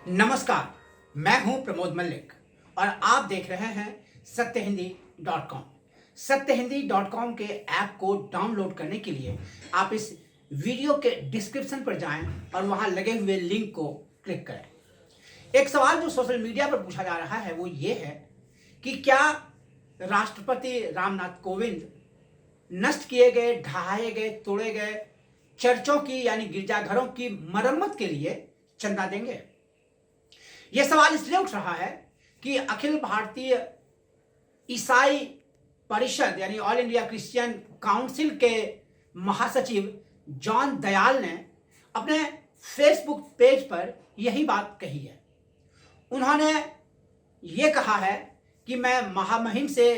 नमस्कार, मैं हूं प्रमोद मल्लिक और आप देख रहे हैं सत्यहिंदी.com। सत्यहिंदी.com के ऐप को डाउनलोड करने के लिए आप इस वीडियो के डिस्क्रिप्शन पर जाएं और वहां लगे हुए लिंक को क्लिक करें। एक सवाल जो सोशल मीडिया पर पूछा जा रहा है वो ये है कि क्या राष्ट्रपति रामनाथ कोविंद नष्ट किए गए, ढहाए गए, तोड़े गए चर्चों की यानी गिरजाघरों की मरम्मत के लिए चंदा देंगे? यह सवाल इसलिए उठ रहा है कि अखिल भारतीय ईसाई परिषद यानी ऑल इंडिया क्रिश्चियन काउंसिल के महासचिव जॉन दयाल ने अपने फेसबुक पेज पर यही बात कही है। उन्होंने ये कहा है कि मैं महामहिम से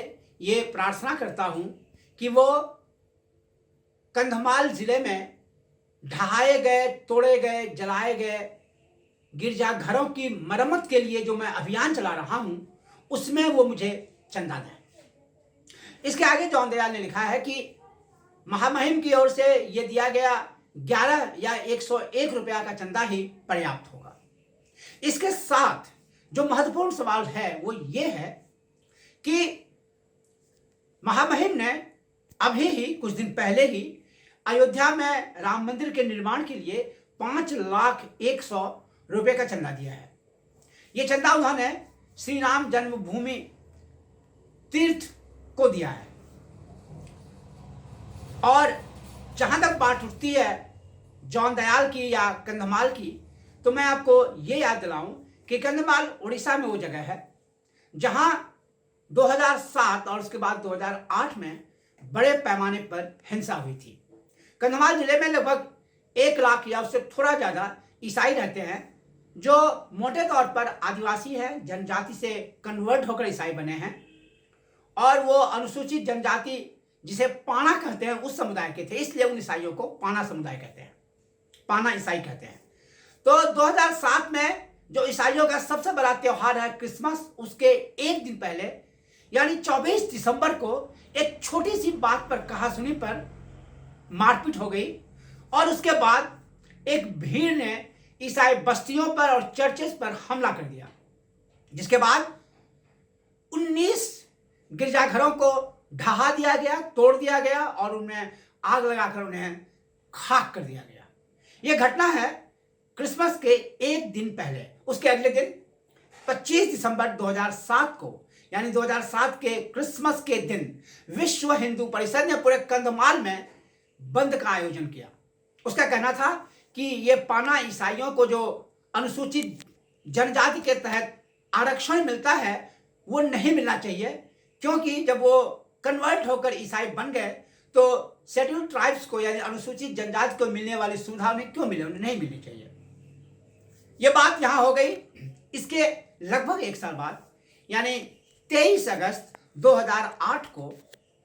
ये प्रार्थना करता हूं कि वो कंधमाल जिले में ढहाए गए, तोड़े गए, जलाए गए गिरजाघरों की मरम्मत के लिए जो मैं अभियान चला रहा हूं उसमें वो मुझे चंदा दें। इसके आगे जॉन दयाल ने लिखा है कि महामहिम की ओर से ये दिया गया 11 या 101 रुपया का चंदा ही पर्याप्त होगा। इसके साथ जो महत्वपूर्ण सवाल है वो ये है कि महामहिम ने अभी ही कुछ दिन पहले ही अयोध्या में राम मंदिर के निर्माण के लिए 5,100,000 रुपए का चंदा दिया है। यह चंदा उन्होंने श्री राम जन्मभूमि तीर्थ को दिया है। और जहां तक बात उठती है जॉन दयाल की या कंधमाल की, तो मैं आपको यह याद दिलाऊं कि कंधमाल उड़ीसा में वो जगह है जहां 2007 और उसके बाद 2008 में बड़े पैमाने पर हिंसा हुई थी। कंधमाल जिले में लगभग 1 लाख या उससे थोड़ा ज्यादा ईसाई रहते हैं जो मोटे तौर पर आदिवासी है, जनजाति से कन्वर्ट होकर ईसाई बने हैं और वो अनुसूचित जनजाति जिसे पाना कहते हैं उस समुदाय के थे, इसलिए उन ईसाइयों को पाना समुदाय कहते हैं, पाना ईसाई कहते हैं। तो 2007 में जो ईसाइयों का सबसे बड़ा त्योहार है क्रिसमस, उसके एक दिन पहले यानी 24 दिसंबर को एक छोटी सी बात पर कहासुनी पर मारपीट हो गई और उसके बाद एक भीड़ ने ईसाई बस्तियों पर और चर्चेस पर हमला कर दिया, जिसके बाद 19 गिरजाघरों को ढहा दिया गया, तोड़ दिया गया और उनमें आग लगाकर उन्हें खाक कर दिया गया। यह घटना है क्रिसमस के एक दिन पहले। उसके अगले दिन 25 दिसंबर 2007 को यानी 2007 के क्रिसमस के दिन विश्व हिंदू परिषद ने पूरे कंधमाल में बंद का आयोजन किया। उसका कहना था कि ये पाना ईसाइयों को जो अनुसूचित जनजाति के तहत आरक्षण मिलता है वो नहीं मिलना चाहिए, क्योंकि जब वो कन्वर्ट होकर ईसाई बन गए तो शेड्यूल्ड ट्राइब्स को यानी अनुसूचित जनजाति को मिलने वाली सुविधा उन्हें क्यों मिले, उन्हें नहीं मिलनी चाहिए। ये बात यहां हो गई। इसके लगभग 1 साल बाद यानी 23 अगस्त 2008 को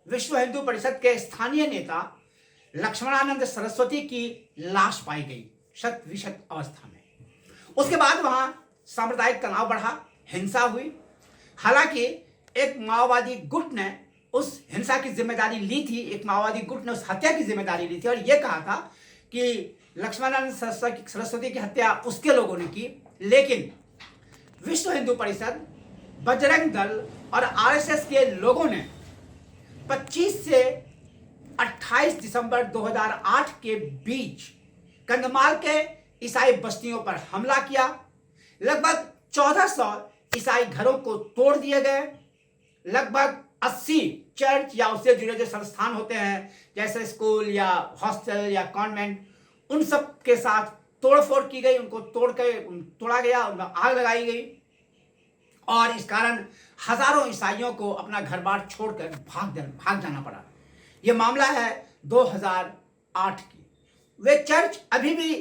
विश्व हिंदू परिषद के स्थानीय नेता लक्ष्मणानंद सरस्वती की लाश पाई गई शत विशत अवस्था में। उसके बाद वहां सांप्रदायिक तनाव बढ़ा, हिंसा हुई। हालांकि एक माओवादी गुट ने उस हिंसा की जिम्मेदारी ली थी, एक माओवादी गुट ने उस हत्या की जिम्मेदारी ली थी और यह कहा था कि लक्ष्मणानंद सरस्वती की हत्या उसके लोगों ने की। लेकिन विश्व हिंदू परिषद, बजरंग दल और आरएसएस के लोगों ने 25 से 28 दिसंबर 2008 के बीच कंधमाल के ईसाई बस्तियों पर हमला किया। लगभग 1400 ईसाई घरों को तोड़ दिए गए। लगभग 80 चर्च या उससे जुड़े जो संस्थान होते हैं जैसे स्कूल या हॉस्टल या कॉन्वेंट, उन सब के साथ तोड़फोड़ की गई, उनको तोड़ा गया, उनमें आग लगाई गई और इस कारण हजारों ईसाइयों को अपना घर बार छोड़कर भाग जाना पड़ा। यह मामला है 2008 की। वे चर्च अभी भी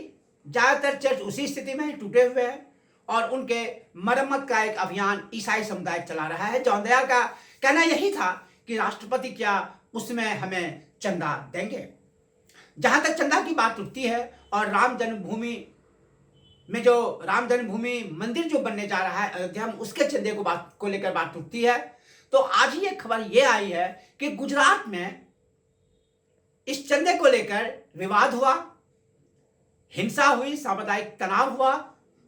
ज्यादातर चर्च उसी स्थिति में टूटे हुए हैं और उनके मरम्मत का एक अभियान ईसाई समुदाय चला रहा है। जॉन दयाल का कहना यही था कि राष्ट्रपति क्या उसमें हमें चंदा देंगे। जहां तक चंदा की बात उठती है और राम जन्मभूमि में जो राम जन्मभूमि मंदिर जो बनने जा रहा है अयोध्या में, उसके चंदे को लेकर बात उठती है, तो आज ही एक खबर यह आई है कि गुजरात में इस चंदे को लेकर विवाद हुआ, हिंसा हुई, सांप्रदायिक तनाव हुआ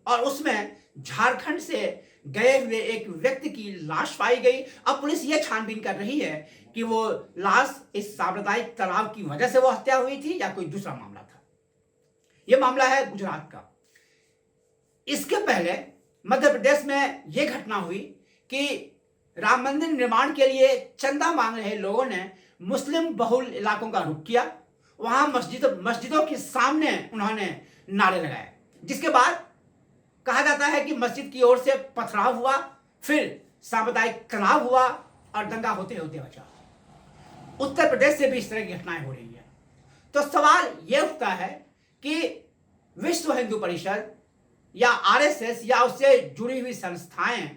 और उसमें झारखंड से गए हुए एक व्यक्ति की लाश पाई गई। अब पुलिस यह छानबीन कर रही है कि वो लाश इस सांप्रदायिक तनाव की वजह से वो हत्या हुई थी या कोई दूसरा मामला था। यह मामला है गुजरात का। इसके पहले मध्य प्रदेश में यह घटना हुई कि राम मंदिर निर्माण के लिए चंदा मांग रहे लोगों ने मुस्लिम बहुल इलाकों का रुख किया। वहां मस्जिदों के सामने उन्होंने नारे लगाए, जिसके बाद कहा जाता है कि मस्जिद की ओर से पथराव हुआ, फिर सांप्रदायिक तनाव हुआ और दंगा होते होते बचा। उत्तर प्रदेश से भी इस तरह की घटनाएं हो रही है। तो सवाल यह उठता है कि विश्व हिंदू परिषद या आरएसएस या उससे जुड़ी हुई संस्थाएं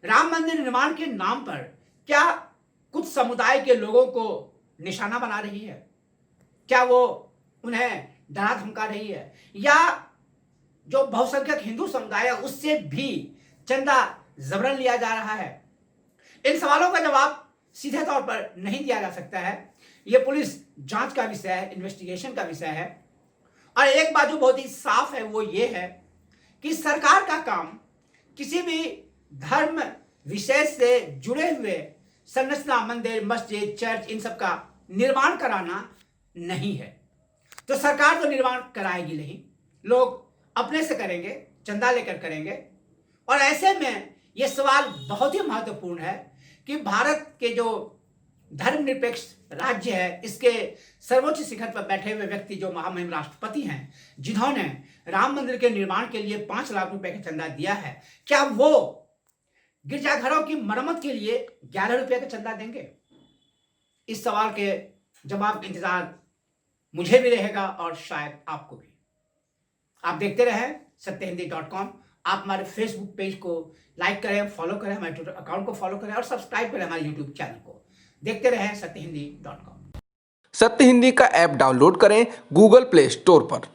राम मंदिर निर्माण के नाम पर क्या कुछ समुदाय के लोगों को निशाना बना रही है? क्या वो उन्हें डरा धमका रही है, या जो बहुसंख्यक हिंदू समुदाय है उससे भी चंदा जबरन लिया जा रहा है? इन सवालों का जवाब सीधे तौर पर नहीं दिया जा सकता है। यह पुलिस जांच का विषय है, इन्वेस्टिगेशन का विषय है। और एक बात जो बहुत ही साफ है वो ये है कि सरकार का काम किसी भी धर्म विशेष से जुड़े हुए संरचना, मंदिर, मस्जिद, चर्च, इन सब का निर्माण कराना नहीं है। तो सरकार तो निर्माण कराएगी नहीं, लोग अपने से करेंगे, चंदा लेकर करेंगे। और ऐसे में यह सवाल बहुत ही महत्वपूर्ण है कि भारत के जो धर्मनिरपेक्ष राज्य है, इसके सर्वोच्च शिखर पर बैठे हुए व्यक्ति जो महामहिम राष्ट्रपति हैं, जिन्होंने राम मंदिर के निर्माण के लिए 5 लाख रुपए का चंदा दिया है, क्या वो गिरजाघरों की मरम्मत के लिए 11 रुपए का चंदा देंगे? इस सवाल के जवाब का इंतजार मुझे भी रहेगा और शायद आपको भी। आप देखते रहें सत्यहिंदी.com। आप हमारे फेसबुक पेज को लाइक करें, फॉलो करें, हमारे ट्विटर अकाउंट को फॉलो करें और सब्सक्राइब करें हमारे यूट्यूब चैनल को। देखते रहें सत्यहिंदी.com। सत्य हिंदी का ऐप डाउनलोड करें गूगल प्ले स्टोर पर।